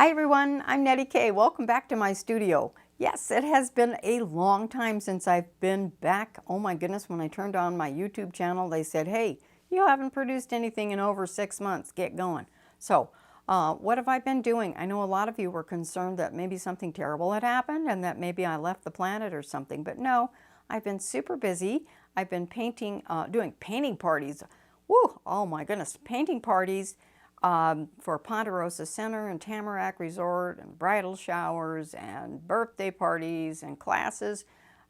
Hi everyone, I'm Nettie K. Welcome back to my studio. Yes, it has been a long time since I've been back. Oh my goodness, when I turned on my YouTube channel, they said, hey, you haven't produced anything in over 6 months, get going. So, what have I been doing? I know a lot of you were concerned that maybe something terrible had happened and that maybe I left the planet or something, but no, I've been super busy. I've been painting, doing painting parties. Woo, oh my goodness, painting parties. For Ponderosa Center and Tamarack Resort and bridal showers and birthday parties and classes.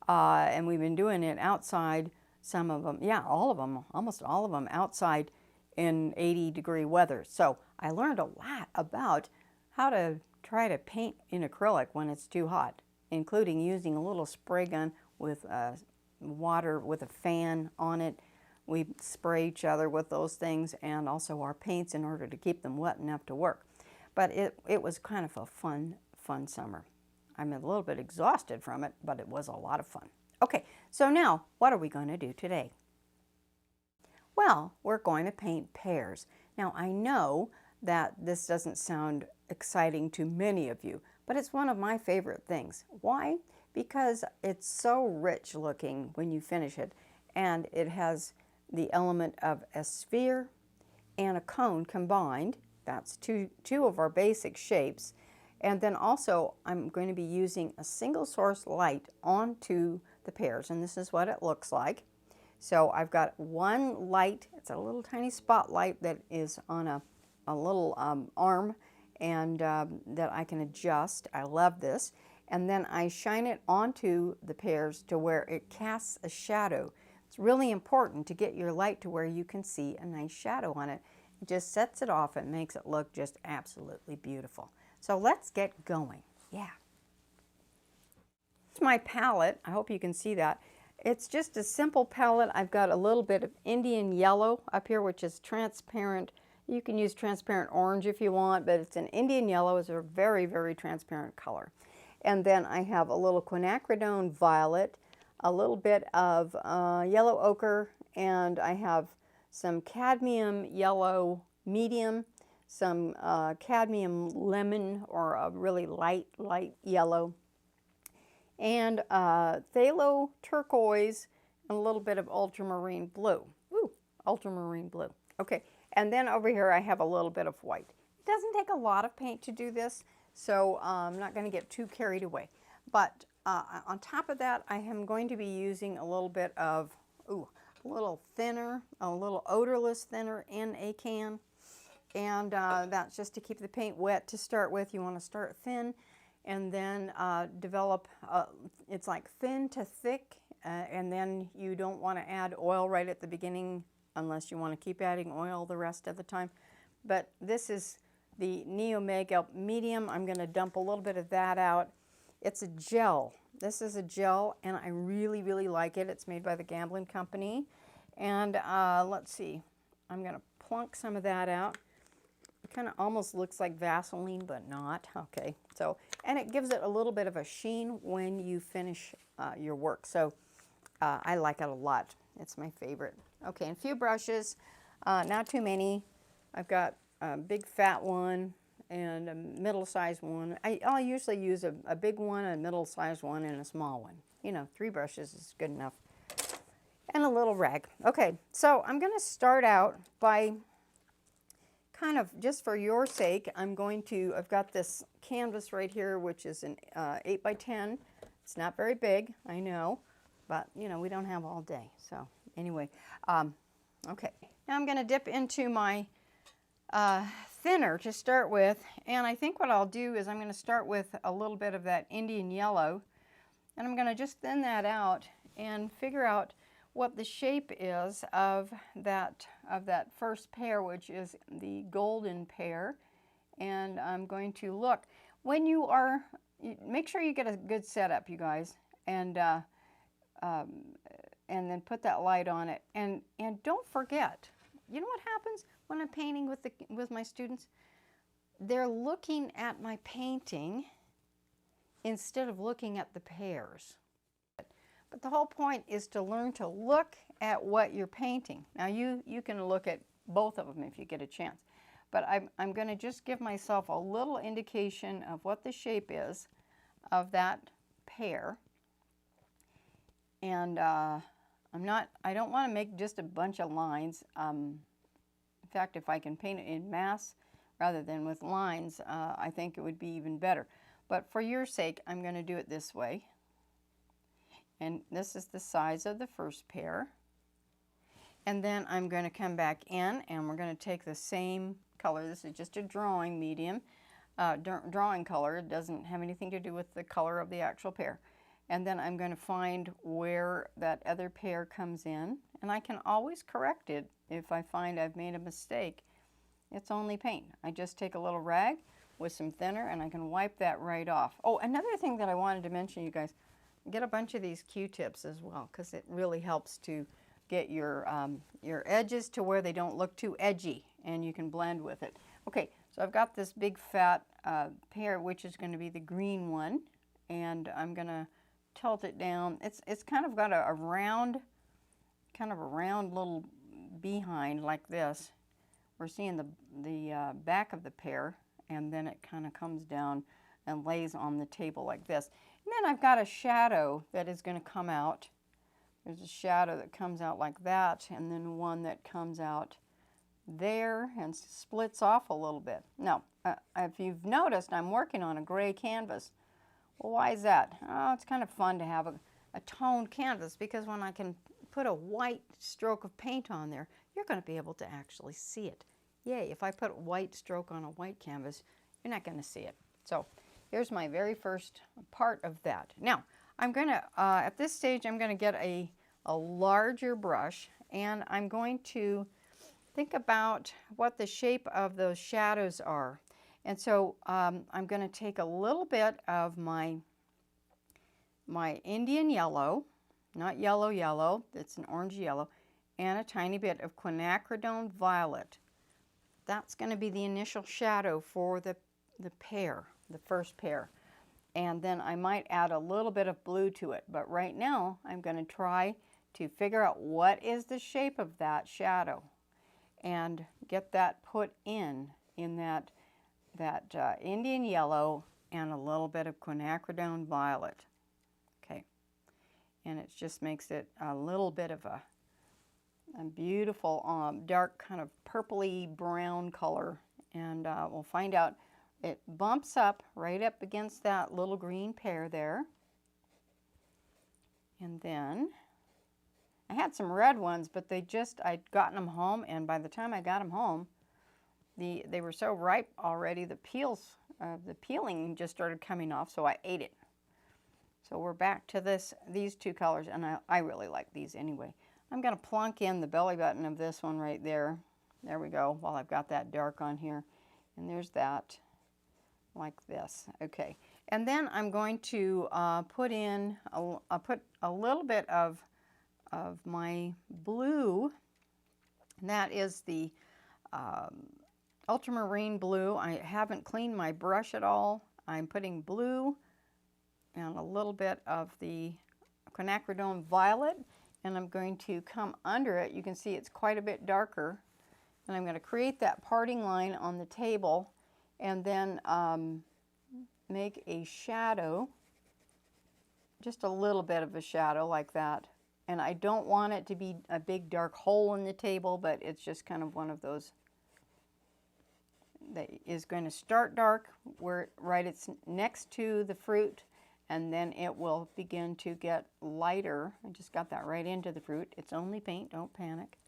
And we've been doing it outside, some of them, yeah, all of them, almost all of them outside in 80-degree weather. So I learned a lot about how to try to paint in acrylic when it's too hot, including using a little spray gun with water with a fan on it. We spray each other with those things and also our paints in order to keep them wet enough to work. But it was kind of a fun summer. I'm a little bit exhausted from it, but it was a lot of fun. Okay, so now what are we going to do today? Well, we're going to paint pears. Now I know that this doesn't sound exciting to many of you, but it's one of my favorite things. Why? Because it's so rich looking when you finish it, and it has the element of a sphere and a cone combined. That's two of our basic shapes. And then also I'm going to be using a single source light onto the pears, and this is what it looks like. So I've got one light, it's a little tiny spotlight that is on a little arm and that I can adjust. I love this. And then I shine it onto the pears to where it casts a shadow. It's really important to get your light to where you can see a nice shadow on it. It just sets it off and makes it look just absolutely beautiful. So let's get going. Yeah. It's my palette. I hope you can see that. It's just a simple palette. I've got a little bit of Indian yellow up here, which is transparent. You can use transparent orange if you want, but it's an Indian yellow. It's a very, very transparent color. And then I have a little quinacridone violet, a little bit of yellow ochre, and I have some cadmium yellow medium, some cadmium lemon, or a really light yellow, and phthalo turquoise, and a little bit of ultramarine blue. Ooh, ultramarine blue. Okay, and then over here I have a little bit of white. It doesn't take a lot of paint to do this, so I'm not going to get too carried away. But on top of that, I am going to be using a little bit of, a little thinner, a little odorless thinner in a can. And that's just to keep the paint wet to start with. You want to start thin and then develop, it's like thin to thick, and then you don't want to add oil right at the beginning unless you want to keep adding oil the rest of the time. But this is the Neo Mega Medium. I'm going to dump a little bit of that out. It's a gel. This is a gel, and I really, really like it. It's made by the Gambling Company. And let's see, I'm going to plunk some of that out. It kind of almost looks like Vaseline, but not. Okay, so, and it gives it a little bit of a sheen when you finish your work. So I like it a lot. It's my favorite. Okay, and a few brushes, not too many. I've got a big fat one and a middle-sized one. I'll usually use a big one, a middle-sized one, and a small one. You know, 3 brushes is good enough. And a little rag. Okay, so I'm going to start out by kind of, just for your sake, I've got this canvas right here, which is an 8 by 10. It's not very big, I know, but, you know, we don't have all day. So anyway, okay. Now I'm going to dip into my thinner to start with, and I think what I'll do is I'm going to start with a little bit of that Indian yellow, and I'm going to just thin that out and figure out what the shape is of that first pear, which is the golden pear. And I'm going to look, when you are, make sure you get a good setup, you guys, and then put that light on it, and don't forget, you know what happens when I'm painting with my students? They're looking at my painting instead of looking at the pears. But the whole point is to learn to look at what you're painting. Now you can look at both of them if you get a chance. but I'm going to just give myself a little indication of what the shape is of that pear. And I don't want to make just a bunch of lines. In fact, if I can paint it in mass rather than with lines, I think it would be even better. But for your sake, I'm going to do it this way. And this is the size of the first pear. And then I'm going to come back in and we're going to take the same color. This is just a drawing medium, drawing color. It doesn't have anything to do with the color of the actual pear. And then I'm going to find where that other pear comes in. And I can always correct it if I find I've made a mistake. It's only paint. I just take a little rag with some thinner and I can wipe that right off. Oh, another thing that I wanted to mention, you guys, get a bunch of these Q-tips as well, because it really helps to get your edges to where they don't look too edgy, and you can blend with it. Okay, so I've got this big fat pear, which is going to be the green one, and I'm going to tilt it down. It's kind of got a round little behind like this. We're seeing the back of the pear, and then it kind of comes down and lays on the table like this. And then I've got a shadow that is going to come out. There's a shadow that comes out like that, and then one that comes out there and splits off a little bit. Now, if you've noticed, I'm working on a gray canvas. Well, why is that? Oh, it's kind of fun to have a toned canvas, because when I can put a white stroke of paint on there, you're going to be able to actually see it. Yay, if I put a white stroke on a white canvas, you're not going to see it. So here's my very first part of that. Now, I'm going to, at this stage, I'm going to get a larger brush, and I'm going to think about what the shape of those shadows are. And so I'm going to take a little bit of my Indian yellow, not yellow, it's an orange yellow, and a tiny bit of quinacridone violet. That's going to be the initial shadow for the pear, the first pear. And then I might add a little bit of blue to it. But right now, I'm going to try to figure out what is the shape of that shadow and get that put in that Indian yellow and a little bit of quinacridone violet. Okay, and it just makes it a little bit of a beautiful dark kind of purpley brown color, and we'll find out. It bumps up right up against that little green pear there. And then I had some red ones, but I'd gotten them home, and by the time I got them home, they were so ripe already, the peeling just started coming off, so I ate it. So we're back to these two colors, and I really like these anyway. I'm going to plunk in the belly button of this one right there. There we go, while I've got that dark on here. And there's that. Like this. Okay, and then I'm going to put in a little bit of my blue, and that is the ultramarine blue. I haven't cleaned my brush at all. I'm putting blue and a little bit of the quinacridone violet, and I'm going to come under it. You can see it's quite a bit darker, and I'm going to create that parting line on the table, and then make a shadow, just a little bit of a shadow like that. And I don't want it to be a big dark hole in the table, but it's just kind of one of those that is going to start dark where it's next to the fruit, and then it will begin to get lighter. I just got that right into the fruit. It's only paint, don't panic.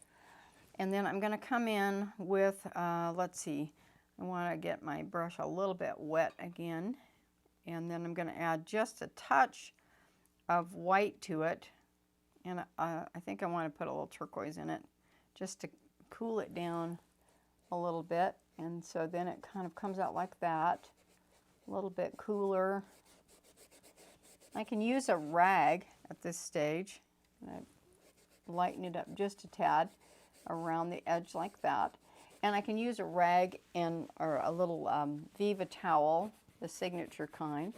And then I'm going to come in with, let's see, I want to get my brush a little bit wet again, and then I'm going to add just a touch of white to it, and I think I want to put a little turquoise in it just to cool it down a little bit, and so then it kind of comes out like that, a little bit cooler. I can use a rag at this stage, and I lighten it up just a tad around the edge like that. And I can use a rag or a little Viva towel, the signature kind,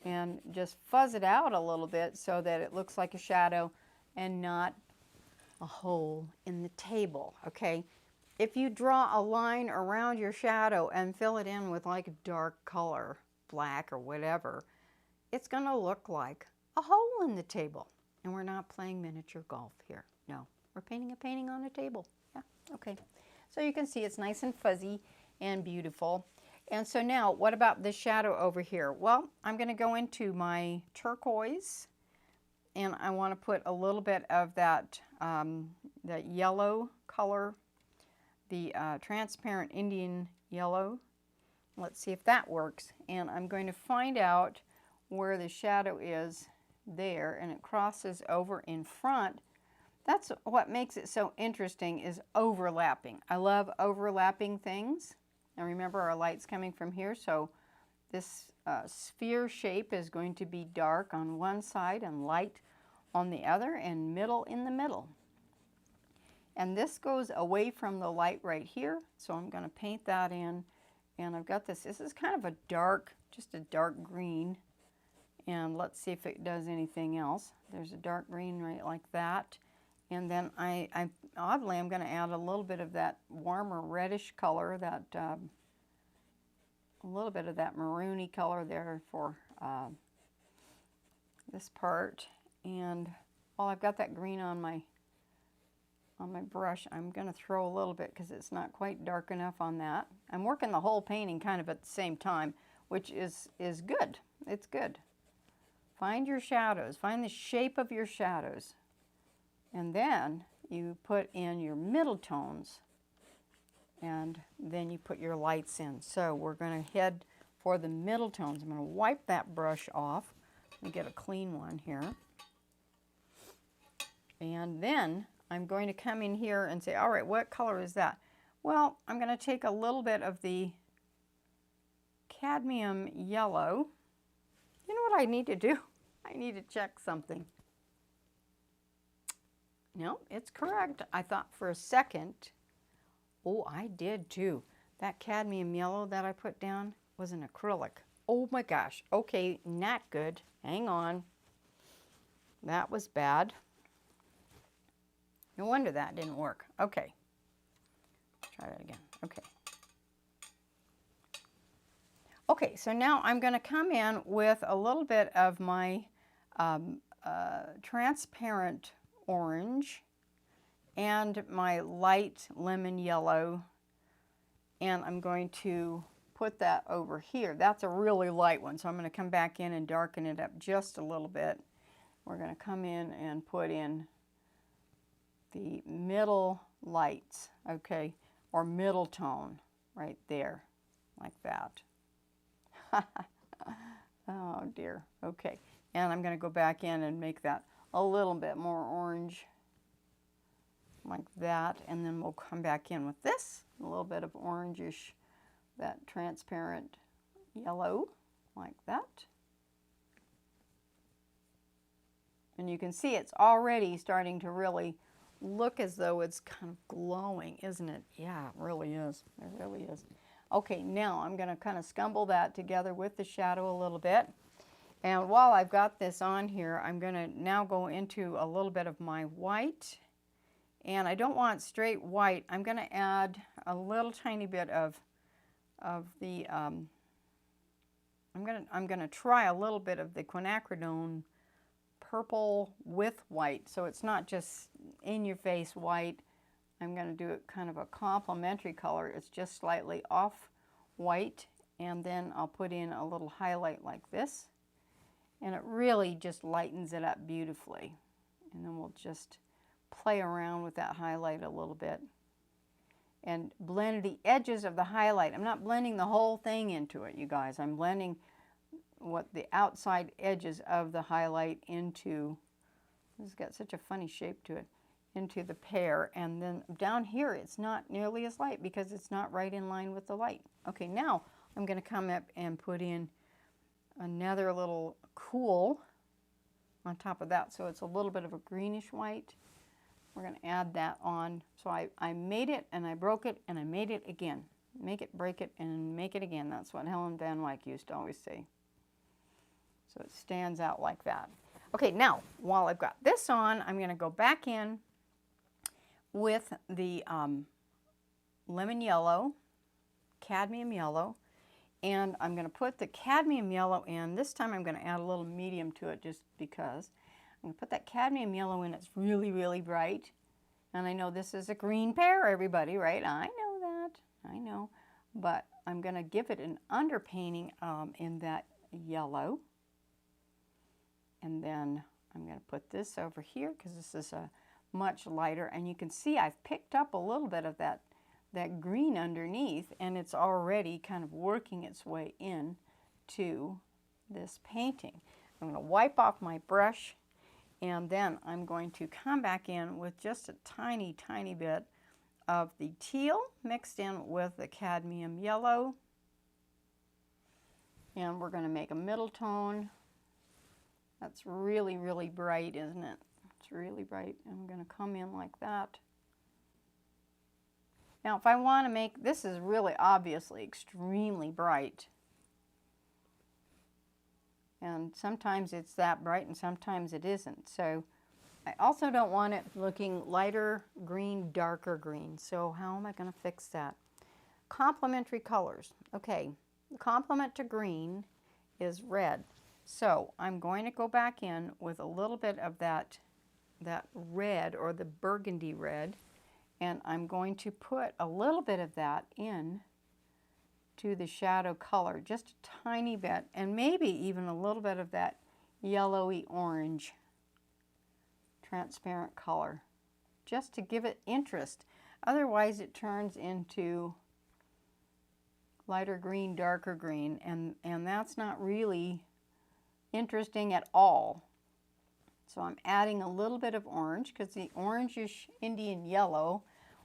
and just fuzz it out a little bit so that it looks like a shadow and not a hole in the table, okay? if you draw a line around your shadow and fill it in with like dark color, black or whatever, it's going to look like a hole in the table. And we're not playing miniature golf here. No, we're painting a painting on a table. Yeah, okay. So you can see it's nice and fuzzy and beautiful. And so now, what about this shadow over here? Well, I'm going to go into my turquoise, and I want to put a little bit of that, that yellow color, the transparent Indian yellow. Let's see if that works. And I'm going to find out where the shadow is there, and it crosses over in front. That's what makes it so interesting, is overlapping. I love overlapping things. And remember, our light's coming from here, so this sphere shape is going to be dark on one side and light on the other, and middle in the middle. And this goes away from the light right here, so I'm going to paint that in. And I've got this. This is kind of a dark, just a dark green. And let's see if it does anything else. There's a dark green right like that. And then oddly, I'm going to add a little bit of that warmer reddish color, that a little bit of that maroony color there for this part. And while I've got that green on my brush, I'm going to throw a little bit because it's not quite dark enough on that. I'm working the whole painting kind of at the same time, which is good. It's good. Find your shadows. Find the shape of your shadows. And then you put in your middle tones, and then you put your lights in. So we're going to head for the middle tones. I'm going to wipe that brush off and get a clean one here. And then I'm going to come in here and say, all right, what color is that? Well, I'm going to take a little bit of the cadmium yellow. You know what I need to do? I need to check something. No, it's correct. I thought for a second, oh, I did too. That cadmium yellow that I put down was an acrylic. Oh my gosh. Okay, not good. Hang on. That was bad. No wonder that didn't work. Okay. Try that again. Okay. Okay, so now I'm going to come in with a little bit of my transparent orange and my light lemon yellow, and I'm going to put that over here. That's a really light one, so I'm going to come back in and darken it up just a little bit. We're going to come in and put in the middle lights, okay, or middle tone right there, like that. Oh dear. Okay, and I'm going to go back in and make that a little bit more orange, like that, and then we'll come back in with this, a little bit of orangish, that transparent yellow, like that. And you can see it's already starting to really look as though it's kind of glowing, isn't it? Yeah, it really is. It really is. Okay, now I'm going to kind of scumble that together with the shadow a little bit. And while I've got this on here, I'm going to now go into a little bit of my white. And I don't want straight white. I'm going to add a little tiny bit of the, I'm going to try a little bit of the quinacridone purple with white. So it's not just in your face white. I'm going to do it kind of a complementary color. It's just slightly off white, and then I'll put in a little highlight like this, and it really just lightens it up beautifully. And then we'll just play around with that highlight a little bit and blend the edges of the highlight. I'm not blending the whole thing into it, you guys. I'm blending what the outside edges of the highlight into, this has got such a funny shape to it, into the pear. And then down here it's not nearly as light because it's not right in line with the light. Okay, now I'm going to come up and put in another little cool on top of that, so it's a little bit of a greenish white. We're going to add that on. So I made it and I broke it and I made it again. Make it, break it, and make it again. That's what Helen Van Wyck used to always say. So it stands out like that. Okay, now while I've got this on, I'm going to go back in with the lemon yellow, cadmium yellow, and I'm going to put the cadmium yellow in. This time I'm going to add a little medium to it just because. I'm going to put that cadmium yellow in. It's really, really bright. And I know this is a green pear, everybody, right? I know that. I know. But I'm going to give it an underpainting in that yellow. And then I'm going to put this over here because this is a much lighter. And you can see I've picked up a little bit of that green underneath, and it's already kind of working its way in to this painting. I'm going to wipe off my brush, and then I'm going to come back in with just a tiny, tiny bit of the teal mixed in with the cadmium yellow. And we're going to make a middle tone. That's really, really bright, isn't it? It's really bright. I'm going to come in like that. Now, if I want to make, this is really obviously extremely bright. And sometimes it's that bright and sometimes it isn't. So I also don't want it looking lighter green, darker green. So how am I going to fix that? Complementary colors. Okay, the complement to green is red. So I'm going to go back in with a little bit of that red, or the burgundy red, and I'm going to put a little bit of that in to the shadow color, just a tiny bit, and maybe even a little bit of that yellowy orange transparent color, just to give it interest. Otherwise it turns into lighter green, darker green, and that's not really interesting at all. So I'm adding a little bit of orange because the orangish Indian yellow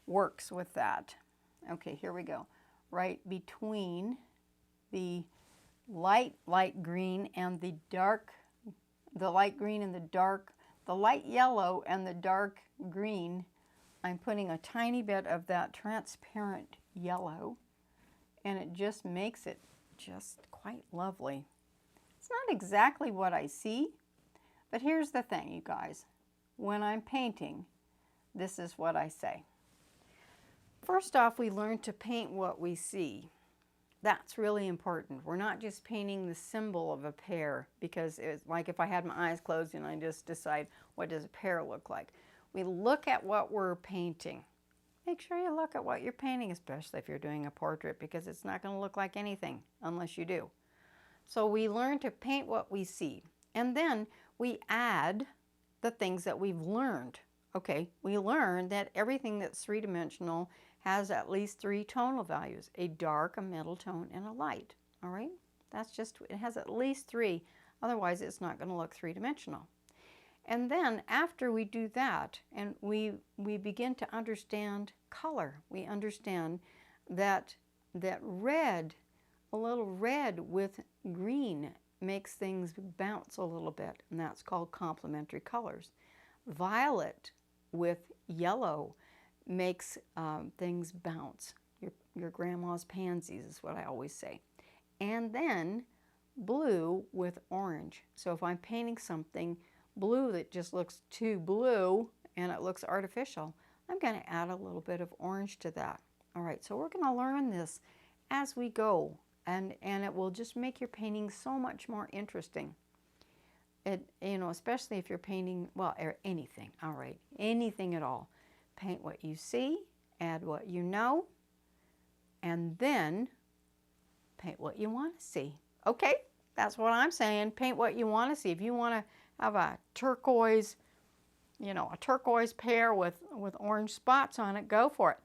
works with that. Okay, here we go. Right between the light green and the dark, the light green and the dark, the light yellow and the dark green, I'm putting a tiny bit of that transparent yellow, and it just makes it just quite lovely. It's not exactly what I see, but here's the thing, you guys. When I'm painting, this is what I say. First off, we learn to paint what we see. That's really important. We're not just painting the symbol of a pear, because it's like if I had my eyes closed and I just decide, what does a pear look like? We look at what we're painting. Make sure you look at what you're painting, especially if you're doing a portrait, because it's not going to look like anything unless you do. So we learn to paint what we see, and then we add the things that we've learned. Okay, we learned that everything that's three-dimensional has at least 3 tonal values: a dark, a middle tone, and a light. All right, that's just, it has at least 3, otherwise it's not going to look three-dimensional. And then after we do that, and we begin to understand color, we understand that red, a little red with green makes things bounce a little bit, and that's called complementary colors. Violet with yellow makes things bounce. Your grandma's pansies is what I always say. And then blue with orange. So if I'm painting something blue that just looks too blue and it looks artificial, I'm going to add a little bit of orange to that. All right, so we're going to learn this as we go, and it will just make your painting so much more interesting. You know, especially if you're painting, well, anything, all right, anything at all. Paint what you see, add what you know, and then paint what you want to see. Okay, that's what I'm saying. Paint what you want to see. If you want to have a turquoise, you know, a turquoise pear with orange spots on it, go for it.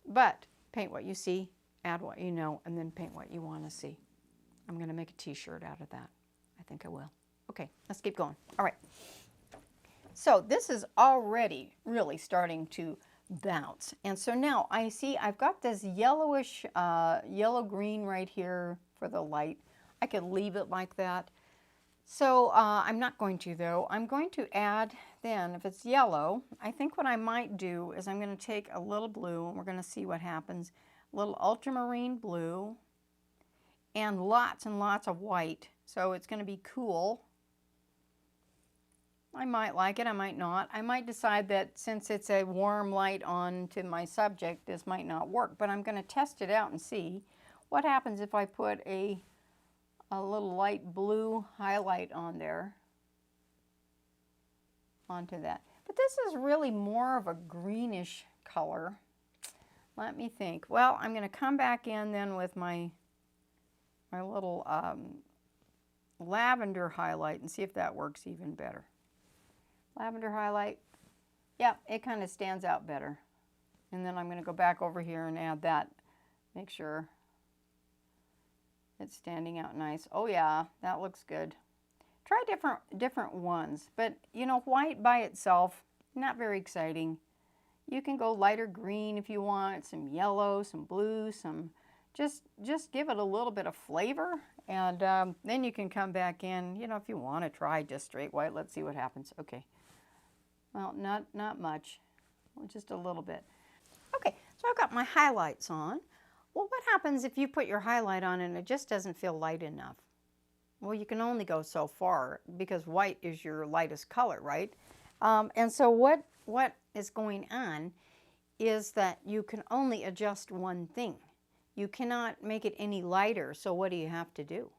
But paint what you see, add what you know, and then paint what you want to see. I'm going to make a t-shirt out of that. I think I will. Okay, let's keep going. All right. So this is already really starting to bounce. And so now I see I've got this yellowish, yellow-green right here for the light. I could leave it like that. So I'm not going to, though. I'm going to add then, if it's yellow, I think what I might do is I'm going to take a little blue, and we're going to see what happens. A little ultramarine blue and lots of white. So it's going to be cool. I might like it, I might not. I might decide that since it's a warm light on to my subject, this might not work, but I'm going to test it out and see what happens if I put a little light blue highlight on there, onto that. But this is really more of a greenish color. Let me think. Well, I'm going to come back in then with my little lavender highlight and see if that works even better. Lavender highlight, yeah, it kind of stands out better. And then I'm going to go back over here and add that. Make sure it's standing out nice. Oh yeah, that looks good. Try different ones, but you know, white by itself, not very exciting. You can go lighter green if you want, some yellow, some blue, some, just give it a little bit of flavor, and then you can come back in, you know, if you want to try just straight white. Let's see what happens. Okay. Well, not much, just a little bit. Okay, so I've got my highlights on. Well, what happens if you put your highlight on and it just doesn't feel light enough? Well, you can only go so far because white is your lightest color, right? And so what is going on is that you can only adjust one thing. You cannot make it any lighter, so what do you have to do?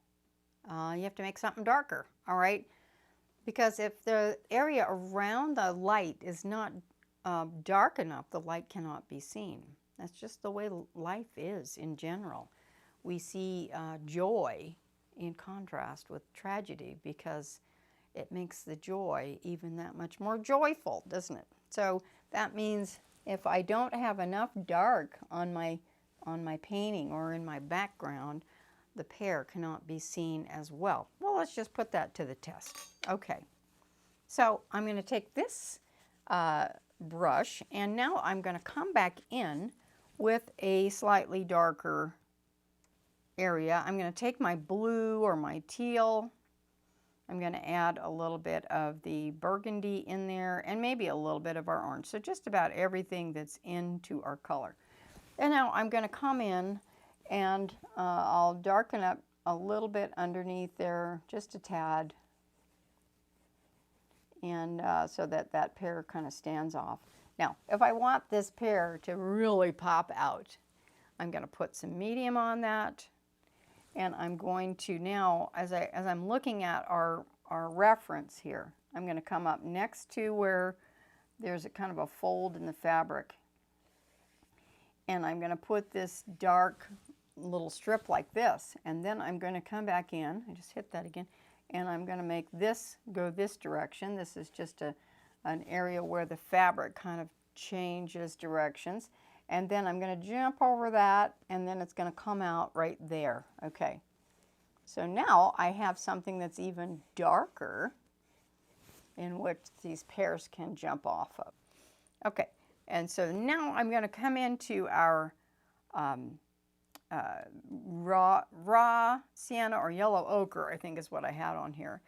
You have to make something darker, all right? Because if the area around the light is not dark enough, the light cannot be seen. That's just the way life is in general. We see joy in contrast with tragedy because it makes the joy even that much more joyful, doesn't it? So that means if I don't have enough dark on my painting or in my background, the pear cannot be seen as well. Well, let's just put that to the test. Okay, so I'm going to take this brush, and now I'm going to come back in with a slightly darker area. I'm going to take my blue or my teal. I'm going to add a little bit of the burgundy in there and maybe a little bit of our orange. So just about everything that's into our color. And now I'm going to come in and I'll darken up a little bit underneath there, just a tad. And so that pear kind of stands off. Now, if I want this pear to really pop out, I'm going to put some medium on that. And I'm going to now, as I'm looking at our reference here, I'm going to come up next to where there's a kind of a fold in the fabric. And I'm going to put this dark little strip like this. And then I'm going to come back in, I just hit that again, and I'm going to make this go this direction. This is just an area where the fabric kind of changes directions. And then I'm going to jump over that, and then it's going to come out right there. Okay. So now I have something that's even darker in which these pears can jump off of. Okay. And so now I'm going to come into our raw sienna or yellow ochre, I think is what I had on here.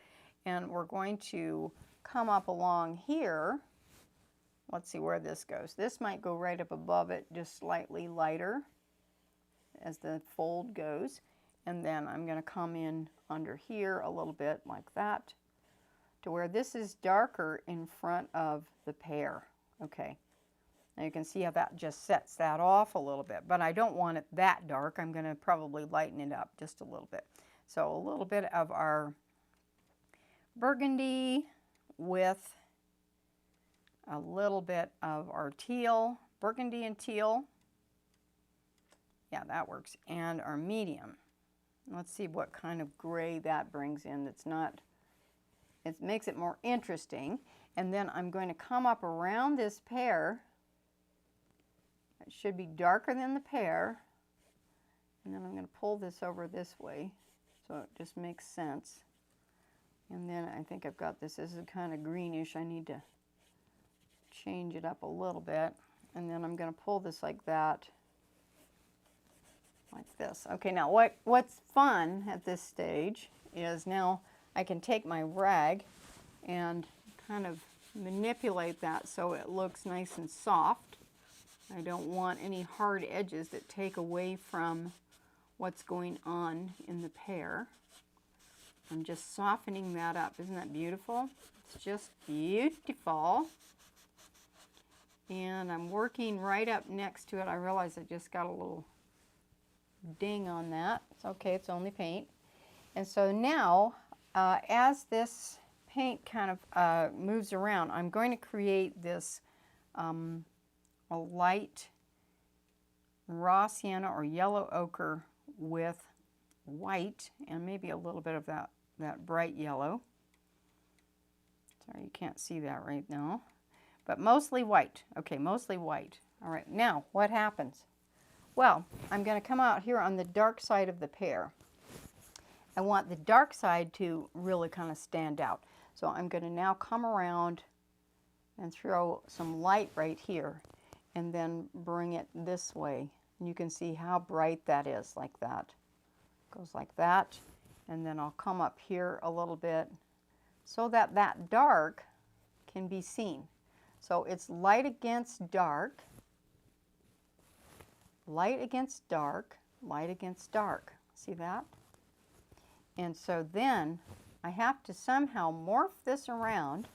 And we're going to come up along here. Let's see where this goes. This might go right up above it, just slightly lighter as the fold goes. And then I'm going to come in under here a little bit like that to where this is darker in front of the pear. Okay. Now you can see how that just sets that off a little bit, but I don't want it that dark. I'm going to probably lighten it up just a little bit. So a little bit of our burgundy with a little bit of our teal, burgundy and teal. Yeah, that works. And our medium. Let's see what kind of gray that brings in that's not, it makes it more interesting. And then I'm going to come up around this pear. It should be darker than the pear. And then I'm going to pull this over this way so it just makes sense. And then I think I've got this. This is kind of greenish. I need to change it up a little bit. And then I'm going to pull this like that, like this. Okay, now what's fun at this stage is now I can take my rag and kind of manipulate that so it looks nice and soft. I don't want any hard edges that take away from what's going on in the pear. I'm just softening that up. Isn't that beautiful? It's just beautiful. And I'm working right up next to it. I realize I just got a little ding on that. It's okay, it's only paint. And so now, as this paint kind of moves around, I'm going to create this a light raw sienna or yellow ochre with white and maybe a little bit of that bright yellow. Sorry, you can't see that right now. But mostly white. Okay, mostly white. All right, now what happens? Well, I'm going to come out here on the dark side of the pear. I want the dark side to really kind of stand out. So I'm going to now come around and throw some light right here and then bring it this way. And you can see how bright that is, like that. Goes like that. And then I'll come up here a little bit so that that dark can be seen. So it's light against dark, light against dark, light against dark. See that? And so then I have to somehow morph this around.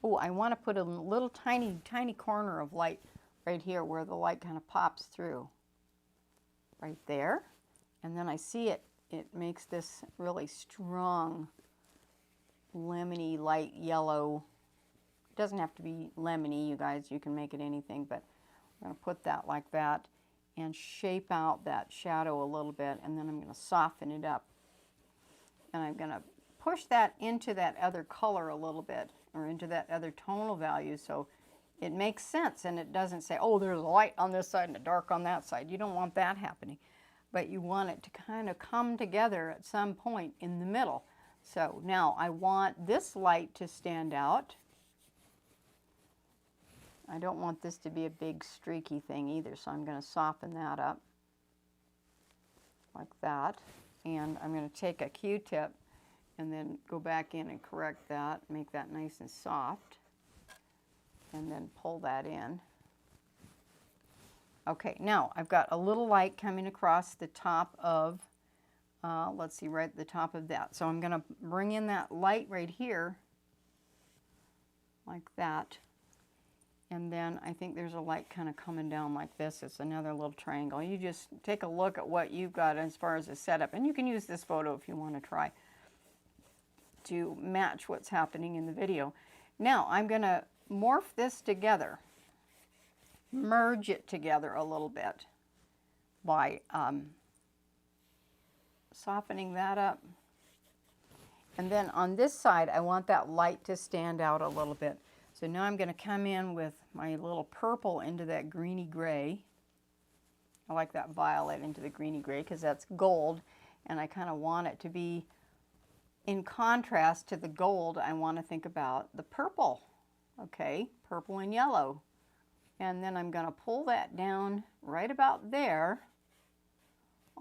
Oh, I want to put a little tiny, tiny corner of light right here where the light kind of pops through. Right there. And then I see it makes this really strong lemony light yellow. It doesn't have to be lemony, you guys. You can make it anything, but I'm going to put that like that and shape out that shadow a little bit, and then I'm going to soften it up. And I'm going to push that into that other color a little bit, or into that other tonal value, so it makes sense and it doesn't say, oh, there's a light on this side and a dark on that side. You don't want that happening. But you want it to kind of come together at some point in the middle. So now I want this light to stand out. I don't want this to be a big streaky thing either, so I'm going to soften that up like that. And I'm going to take a Q-tip and then go back in and correct that, make that nice and soft, and then pull that in. Okay, now I've got a little light coming across the top of, let's see, right at the top of that. So I'm going to bring in that light right here, like that. And then I think there's a light kind of coming down like this. It's another little triangle. You just take a look at what you've got as far as a setup. And you can use this photo if you want to try to match what's happening in the video. Now I'm going to morph this together. Merge it together a little bit by softening that up. And then on this side, I want that light to stand out a little bit. So now I'm going to come in with my little purple into that greeny gray. I like that violet into the greeny gray because that's gold, and I kind of want it to be in contrast to the gold. I want to think about the purple. Okay, purple and yellow. And then I'm going to pull that down right about there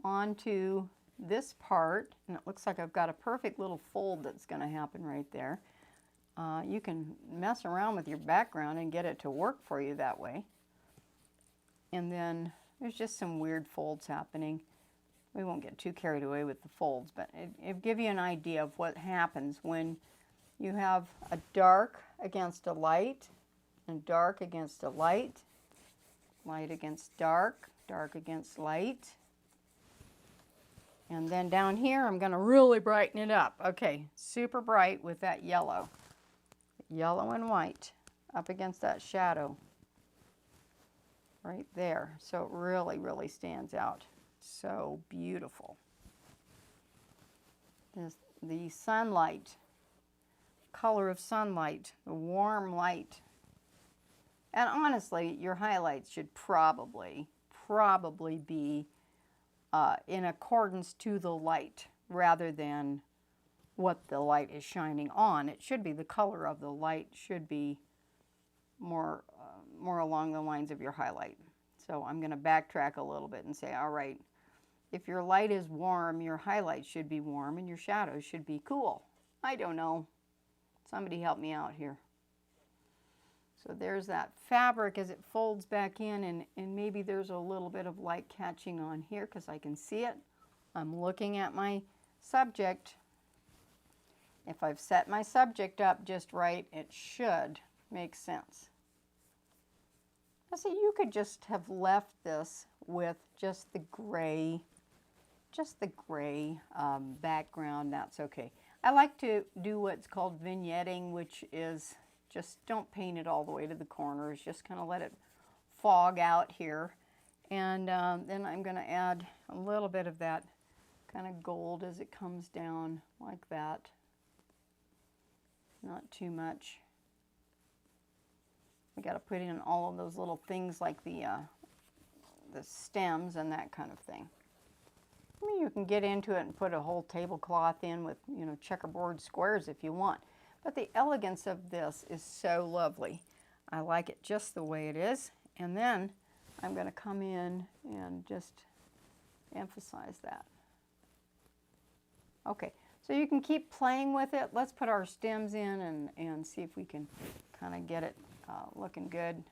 onto this part, and it looks like I've got a perfect little fold that's going to happen right there. You can mess around with your background and get it to work for you that way. And then there's just some weird folds happening. We won't get too carried away with the folds, but it'll give you an idea of what happens when you have a dark against a light, and dark against a light, light against dark, dark against light. And then down here, I'm going to really brighten it up. Okay, super bright with that yellow. Yellow and white up against that shadow right there. So it really, really stands out. So beautiful. The sunlight, color of sunlight, the warm light. And honestly, your highlights should probably be in accordance to the light rather than what the light is shining on. It should be the color of the light should be more along the lines of your highlight. So I'm going to backtrack a little bit and say, all right, if your light is warm, your highlight should be warm and your shadows should be cool. I don't know. Somebody help me out here. So there's that fabric as it folds back in, and maybe there's a little bit of light catching on here because I can see it. I'm looking at my subject. If I've set my subject up just right, it should make sense. Now see, you could just have left this with just the gray background. That's okay. I like to do what's called vignetting, which is just don't paint it all the way to the corners, just kind of let it fog out here. And then I'm going to add a little bit of that kind of gold as it comes down like that. Not too much. We got to put in all of those little things like the stems and that kind of thing. I mean, you can get into it and put a whole tablecloth in with, you know, checkerboard squares if you want. But the elegance of this is so lovely. I like it just the way it is. And then I'm going to come in and just emphasize that. Okay, so you can keep playing with it. Let's put our stems in and see if we can kind of get it looking good.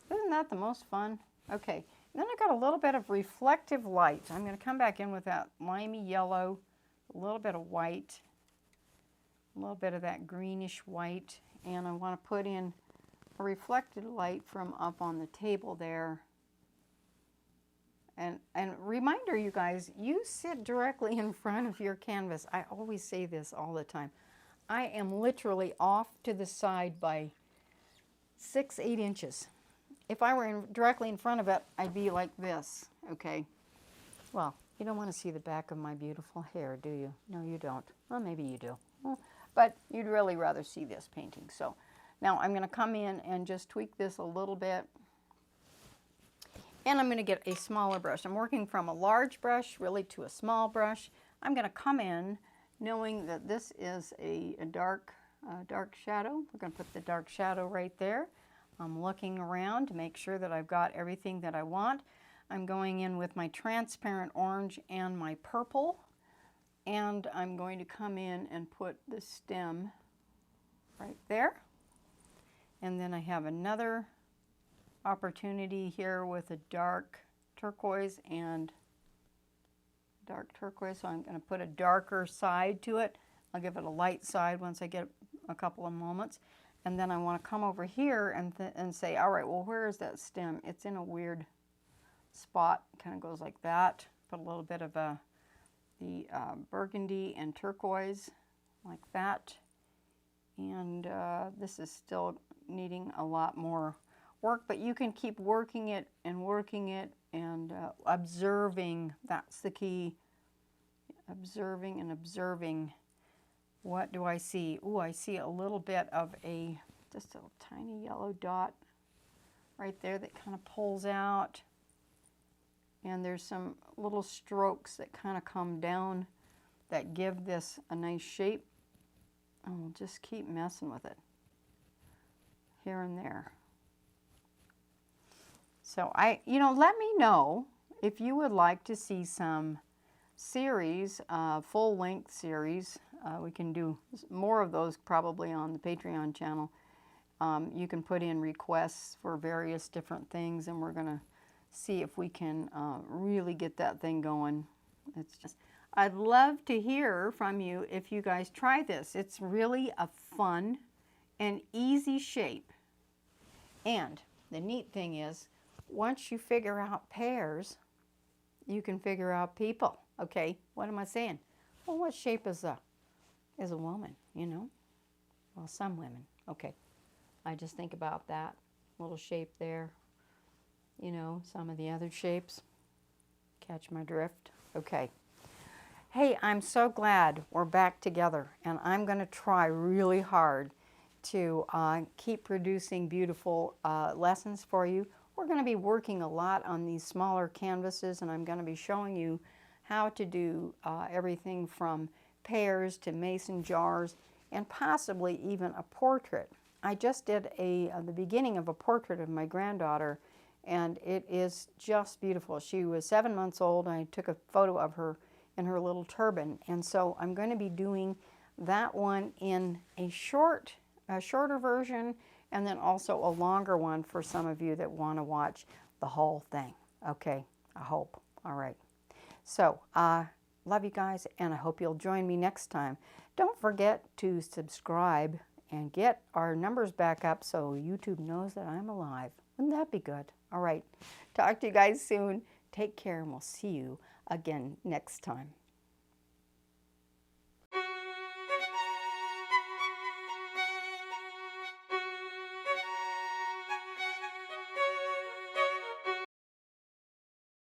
Isn't that the most fun? Okay, and then I got a little bit of reflective light. I'm going to come back in with that limey yellow, a little bit of white, a little bit of that greenish white, and I want to put in a reflected light from up on the table there. And reminder, you guys, you sit directly in front of your canvas. I always say this all the time. I am literally off to the side by 6-8 inches. If I were directly in front of it, I'd be like this, okay? Well, you don't want to see the back of my beautiful hair, do you? No, you don't. Well, maybe you do. Well, but you'd really rather see this painting. So now I'm going to come in and just tweak this a little bit. And I'm going to get a smaller brush. I'm working from a large brush really to a small brush. I'm going to come in knowing that this is a dark shadow. We're going to put the dark shadow right there. I'm looking around to make sure that I've got everything that I want. I'm going in with my transparent orange and my purple. And I'm going to come in and put the stem right there. And then I have another opportunity here with a dark turquoise and dark turquoise, so I'm going to put a darker side to it. I'll give it a light side once I get a couple of moments, and then I want to come over here and say, all right, well, where is that stem? It's in a weird spot. It kind of goes like that. Put a little bit of the burgundy and turquoise like that, and this is still needing a lot more work, but you can keep working it and observing. That's the key. Observing and observing. What do I see? Ooh, I see a little bit of just a tiny yellow dot right there that kind of pulls out. And there's some little strokes that kind of come down that give this a nice shape. And we'll just keep messing with it here and there. So let me know if you would like to see some series, full-length series. We can do more of those probably on the Patreon channel. You can put in requests for various different things, and we're going to see if we can really get that thing going. I'd love to hear from you if you guys try this. It's really a fun and easy shape. And the neat thing is, once you figure out pears, you can figure out people. Okay, what am I saying? Well, what shape is a woman, you know? Well, some women. Okay, I just think about that little shape there. You know, some of the other shapes. Catch my drift? Okay. Hey, I'm so glad we're back together, and I'm going to try really hard to keep producing beautiful lessons for you. We're going to be working a lot on these smaller canvases, and I'm going to be showing you how to do everything from pears to mason jars and possibly even a portrait. I just did the beginning of a portrait of my granddaughter, and it is just beautiful. She was 7 months old, and I took a photo of her in her little turban, and so I'm going to be doing that one in a shorter version, and then also a longer one for some of you that want to watch the whole thing. Okay, I hope. All right. So Love you guys, and I hope you'll join me next time. Don't forget to subscribe and get our numbers back up so YouTube knows that I'm alive. Wouldn't that be good? All right. Talk to you guys soon. Take care, and we'll see you again next time.